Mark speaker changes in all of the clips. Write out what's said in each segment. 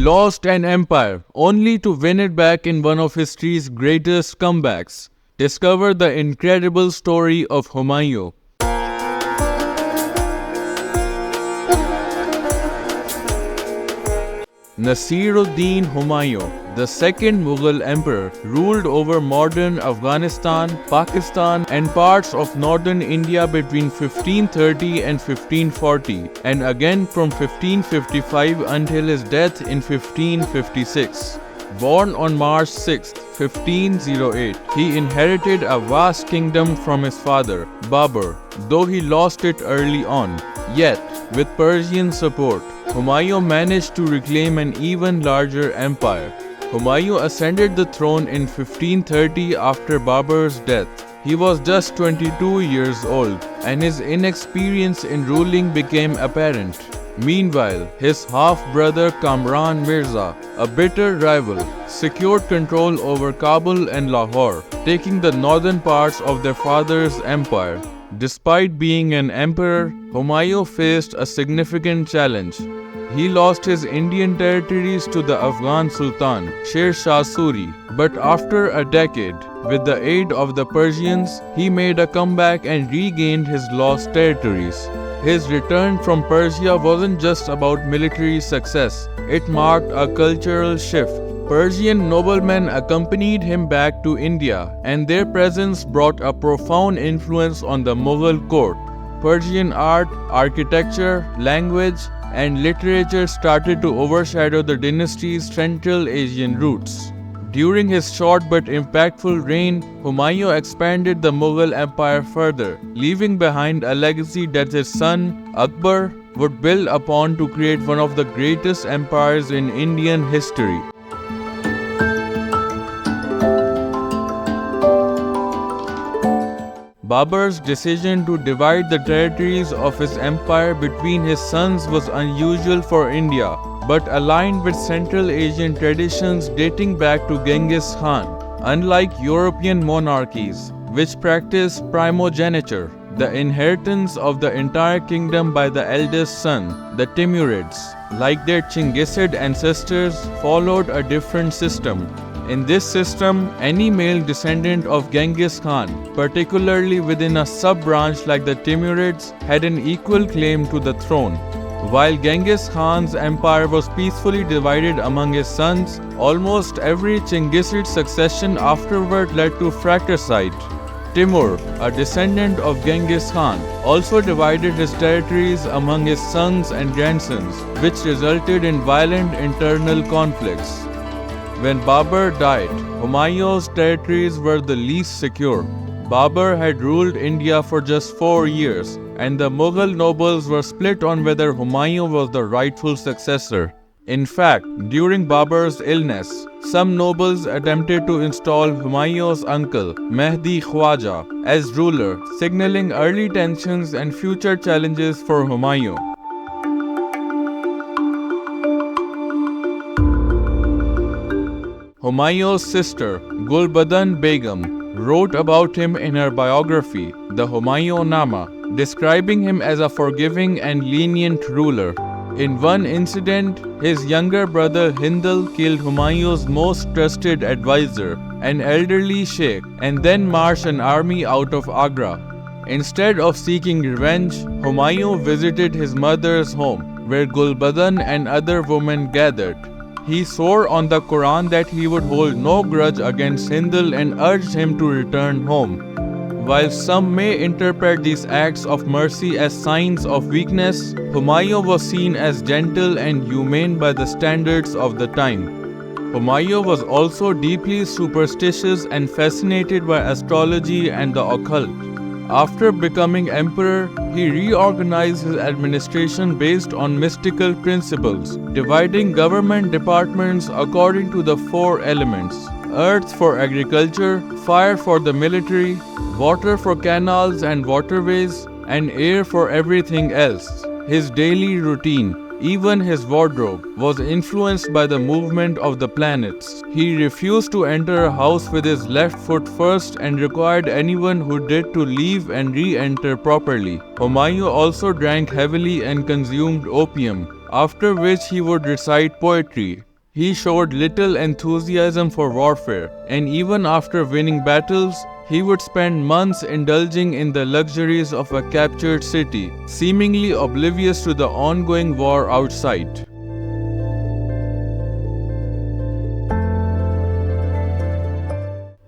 Speaker 1: lost an empire only to win it back in one of history's greatest comebacks. Discover the incredible story of Humayun. Nasiruddin Humayun, the second Mughal emperor, ruled over modern Afghanistan, Pakistan and parts of northern India between 1530 and 1540 and again from 1555 until his death in 1556. Born on March 6, 1508, he inherited a vast kingdom from his father, Babur, though he lost it early on. Yet, with Persian support, Humayun managed to reclaim an even larger empire. Humayun ascended the throne in 1530 after Babur's death. He was just 22 years old, and his inexperience in ruling became apparent. Meanwhile, his half-brother Kamran Mirza, a bitter rival, secured control over Kabul and Lahore, taking the northern parts of their father's empire. Despite being an emperor, Humayun faced a significant challenge. He lost his Indian territories to the Afghan Sultan, Sher Shah Suri, but after a decade, with the aid of the Persians, he made a comeback and regained his lost territories. His return from Persia wasn't just about military success, it marked a cultural shift. Persian noblemen accompanied him back to India, and their presence brought a profound influence on the Mughal court. Persian art, architecture, language, and literature started to overshadow the dynasty's Central Asian roots. During his short but impactful reign, Humayun expanded the Mughal Empire further, leaving behind a legacy that his son, Akbar, would build upon to create one of the greatest empires in Indian history. Babur's decision to divide the territories of his empire between his sons was unusual for India, but aligned with Central Asian traditions dating back to Genghis Khan. Unlike European monarchies, which practiced primogeniture, the inheritance of the entire kingdom by the eldest son, the Timurids, like their Chinggisid ancestors, followed a different system. In this system, any male descendant of Genghis Khan, particularly within a sub-branch like the Timurids, had an equal claim to the throne. While Genghis Khan's empire was peacefully divided among his sons, almost every Chinggisid succession afterward led to fratricide. Timur, a descendant of Genghis Khan, also divided his territories among his sons and grandsons, which resulted in violent internal conflicts. When Babur died, Humayun's territories were the least secure. Babur had ruled India for just 4 years, and the Mughal nobles were split on whether Humayun was the rightful successor. In fact, during Babur's illness, some nobles attempted to install Humayun's uncle, Mehdi Khwaja, as ruler, signaling early tensions and future challenges for Humayun. Humayun's sister, Gulbadan Begum, wrote about him in her biography, the Humayun-Nama, describing him as a forgiving and lenient ruler. In one incident, his younger brother Hindal killed Humayun's most trusted advisor, an elderly sheikh, and then marched an army out of Agra. Instead of seeking revenge, Humayun visited his mother's home, where Gulbadan and other women gathered. He swore on the Quran that he would hold no grudge against Hindal and urged him to return home. While some may interpret these acts of mercy as signs of weakness, Humayun was seen as gentle and humane by the standards of the time. Humayun was also deeply superstitious and fascinated by astrology and the occult. After becoming emperor, he reorganized his administration based on mystical principles, dividing government departments according to the 4 elements: earth for agriculture, fire for the military, water for canals and waterways, and air for everything else. His daily routine, even his wardrobe, was influenced by the movement of the planets. He refused to enter a house with his left foot first and required anyone who did to leave and re-enter properly. Humayun also drank heavily and consumed opium, after which he would recite poetry. He showed little enthusiasm for warfare, and even after winning battles, he would spend months indulging in the luxuries of a captured city, seemingly oblivious to the ongoing war outside.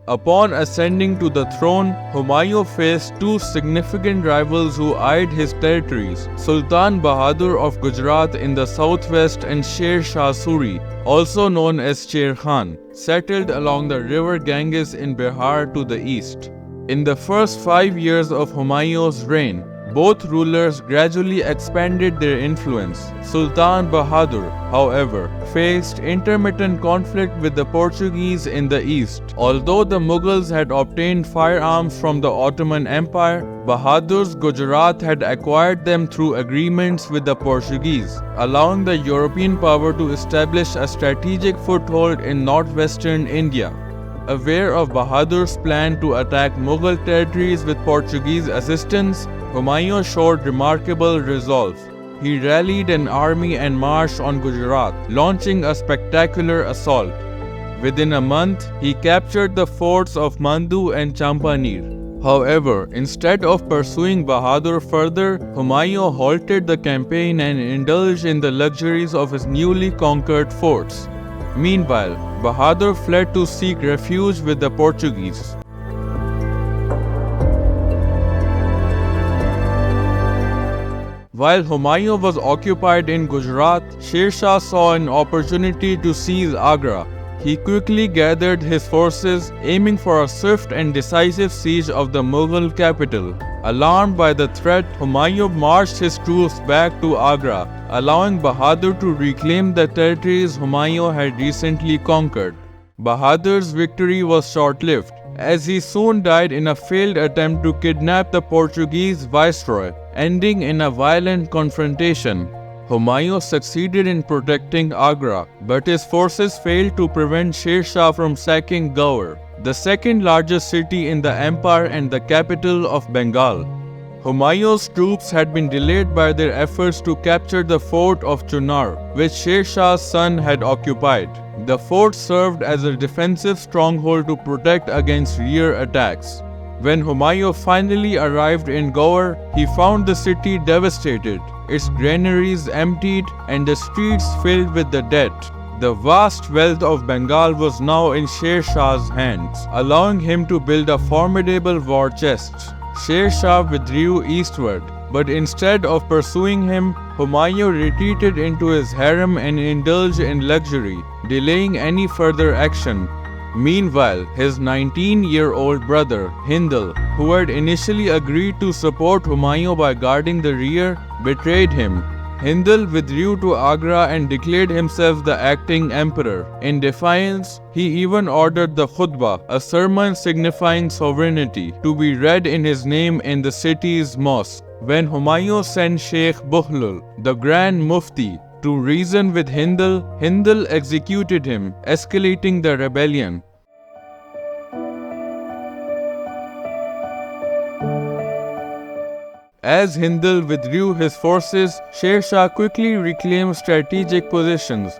Speaker 1: Upon ascending to the throne, Humayun faced two significant rivals who eyed his territories, Sultan Bahadur of Gujarat in the southwest and Sher Shah Suri, also known as Sher Khan, settled along the river Ganges in Bihar to the east. In the first 5 years of Humayun's reign, both rulers gradually expanded their influence. Sultan Bahadur, however, faced intermittent conflict with the Portuguese in the east. Although the Mughals had obtained firearms from the Ottoman Empire, Bahadur's Gujarat had acquired them through agreements with the Portuguese, allowing the European power to establish a strategic foothold in northwestern India. Aware of Bahadur's plan to attack Mughal territories with Portuguese assistance, Humayun showed remarkable resolve. He rallied an army and marched on Gujarat, launching a spectacular assault. Within a month, he captured the forts of Mandu and Champanir. However, instead of pursuing Bahadur further, Humayun halted the campaign and indulged in the luxuries of his newly conquered forts. Meanwhile, Bahadur fled to seek refuge with the Portuguese. While Humayun was occupied in Gujarat, Sher Shah saw an opportunity to seize Agra. He quickly gathered his forces, aiming for a swift and decisive siege of the Mughal capital. Alarmed by the threat, Humayun marched his troops back to Agra, allowing Bahadur to reclaim the territories Humayun had recently conquered. Bahadur's victory was short-lived, as he soon died in a failed attempt to kidnap the Portuguese viceroy, ending in a violent confrontation. Humayun succeeded in protecting Agra, but his forces failed to prevent Sher Shah from sacking Gaur, the second largest city in the empire and the capital of Bengal. Humayun's troops had been delayed by their efforts to capture the fort of Chunar, which Sher Shah's son had occupied. The fort served as a defensive stronghold to protect against rear attacks. When Humayun finally arrived in Gaur, he found the city devastated, its granaries emptied, and the streets filled with the dead. The vast wealth of Bengal was now in Sher Shah's hands, allowing him to build a formidable war chest. Sher Shah withdrew eastward, but instead of pursuing him, Humayun retreated into his harem and indulged in luxury, delaying any further action. Meanwhile, his 19-year-old brother, Hindal, who had initially agreed to support Humayun by guarding the rear, betrayed him. Hindal withdrew to Agra and declared himself the acting emperor. In defiance, he even ordered the khutbah, a sermon signifying sovereignty, to be read in his name in the city's mosque. When Humayun sent Sheikh Buhlul, the Grand Mufti, to reason with Hindal, Hindal executed him, escalating the rebellion. As Hindal withdrew his forces, Sher Shah quickly reclaimed strategic positions.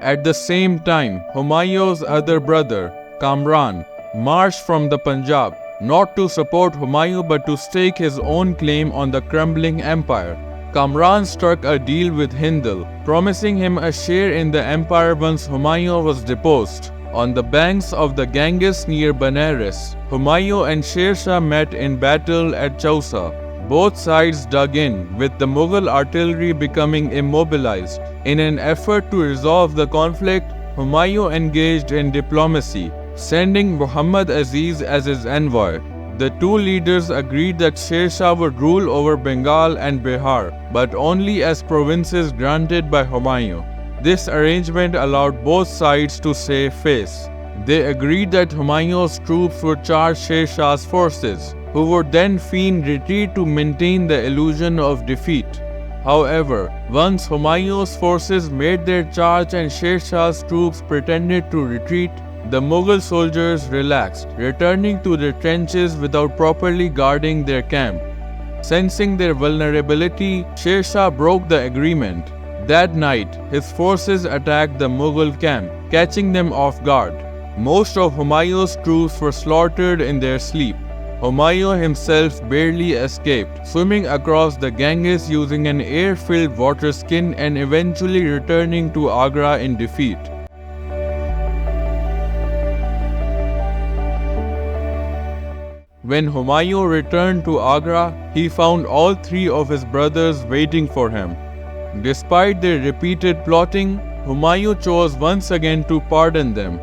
Speaker 1: At the same time, Humayun's other brother, Kamran, marched from the Punjab, not to support Humayun but to stake his own claim on the crumbling empire. Kamran struck a deal with Hindal, promising him a share in the empire once Humayun was deposed. On the banks of the Ganges near Benares, Humayun and Sher Shah met in battle at Chausa. Both sides dug in, with the Mughal artillery becoming immobilized. In an effort to resolve the conflict, Humayun engaged in diplomacy, sending Muhammad Aziz as his envoy. The two leaders agreed that Sher Shah would rule over Bengal and Bihar, but only as provinces granted by Humayun. This arrangement allowed both sides to save face. They agreed that Humayun's troops would charge Sher Shah's forces, who would then feign retreat to maintain the illusion of defeat. However, once Humayun's forces made their charge and Sher Shah's troops pretended to retreat, the Mughal soldiers relaxed, returning to their trenches without properly guarding their camp. Sensing their vulnerability, Sher Shah broke the agreement. That night, his forces attacked the Mughal camp, catching them off guard. Most of Humayun's troops were slaughtered in their sleep. Humayun himself barely escaped, swimming across the Ganges using an air-filled water skin and eventually returning to Agra in defeat. When Humayun returned to Agra, he found all three of his brothers waiting for him. Despite their repeated plotting, Humayun chose once again to pardon them.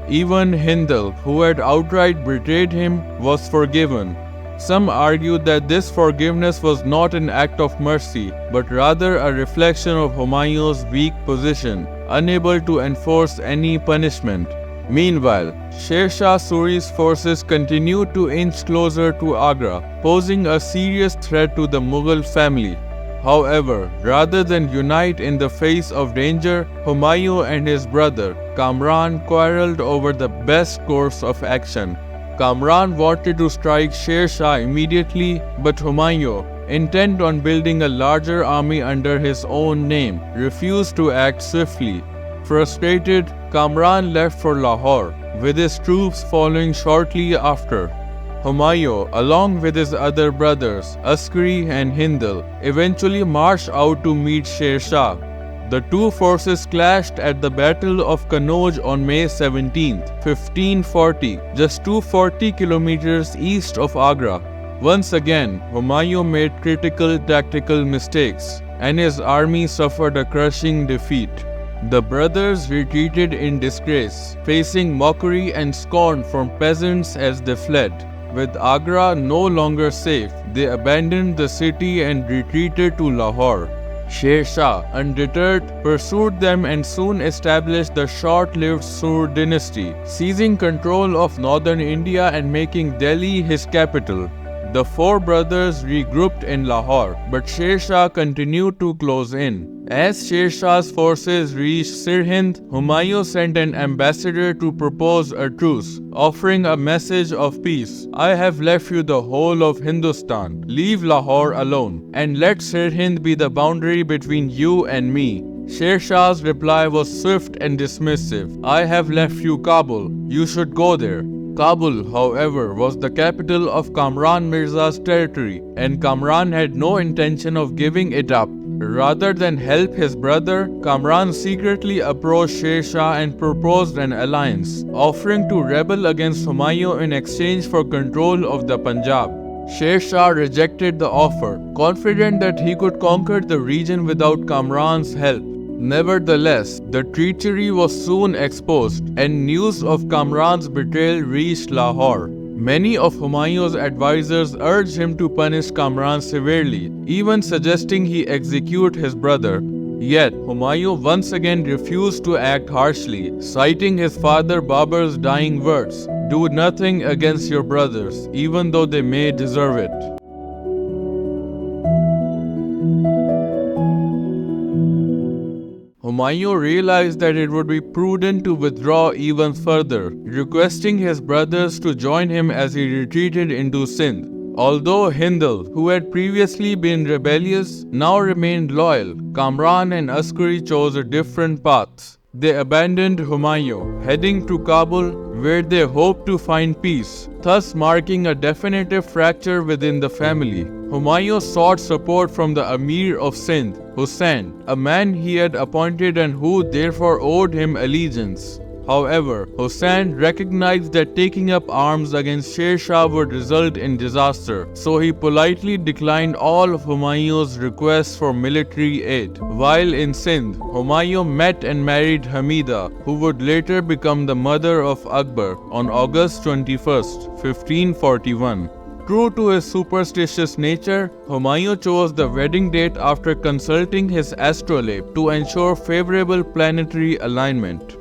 Speaker 1: Even Hindal, who had outright betrayed him, was forgiven. Some argued that this forgiveness was not an act of mercy, but rather a reflection of Humayun's weak position, unable to enforce any punishment. Meanwhile, Sher Shah Suri's forces continued to inch closer to Agra, posing a serious threat to the Mughal family. However, rather than unite in the face of danger, Humayun and his brother Kamran quarreled over the best course of action. Kamran wanted to strike Sher Shah immediately, but Humayun, intent on building a larger army under his own name, refused to act swiftly. Frustrated, Kamran left for Lahore, with his troops following shortly after. Humayun, along with his other brothers, Askari and Hindal, eventually marched out to meet Sher Shah. The two forces clashed at the Battle of Kannauj on May 17, 1540, just 240 kilometers east of Agra. Once again, Humayun made critical tactical mistakes, and his army suffered a crushing defeat. The brothers retreated in disgrace, facing mockery and scorn from peasants as they fled. With Agra no longer safe, they abandoned the city and retreated to Lahore. Sher Shah, undeterred, pursued them and soon established the short-lived Sur dynasty, seizing control of northern India and making Delhi his capital. The four brothers regrouped in Lahore, but Sher Shah continued to close in. As Sher Shah's forces reached Sirhind, Humayun sent an ambassador to propose a truce, offering a message of peace. "I have left you the whole of Hindustan. Leave Lahore alone, and let Sirhind be the boundary between you and me." Sher Shah's reply was swift and dismissive. "I have left you Kabul. You should go there." Kabul, however, was the capital of Kamran Mirza's territory, and Kamran had no intention of giving it up. Rather than help his brother, Kamran secretly approached Sher Shah and proposed an alliance, offering to rebel against Humayun in exchange for control of the Punjab. Sher Shah rejected the offer, confident that he could conquer the region without Kamran's help. Nevertheless, the treachery was soon exposed, and news of Kamran's betrayal reached Lahore. Many of Humayun's advisors urged him to punish Kamran severely, even suggesting he execute his brother. Yet, Humayun once again refused to act harshly, citing his father Babur's dying words, "Do nothing against your brothers, even though they may deserve it." Humayun realized that it would be prudent to withdraw even further, requesting his brothers to join him as he retreated into Sindh. Although Hindal, who had previously been rebellious, now remained loyal, Kamran and Askari chose a different path. They abandoned Humayun, heading to Kabul, where they hoped to find peace, thus marking a definitive fracture within the family. Humayun sought support from the Amir of Sindh, Hussain, a man he had appointed and who therefore owed him allegiance. However, Hussain recognized that taking up arms against Sher Shah would result in disaster, so he politely declined all of Humayun's requests for military aid. While in Sindh, Humayun met and married Hamida, who would later become the mother of Akbar on August 21, 1541. True to his superstitious nature, Humayun chose the wedding date after consulting his astrolabe to ensure favorable planetary alignment.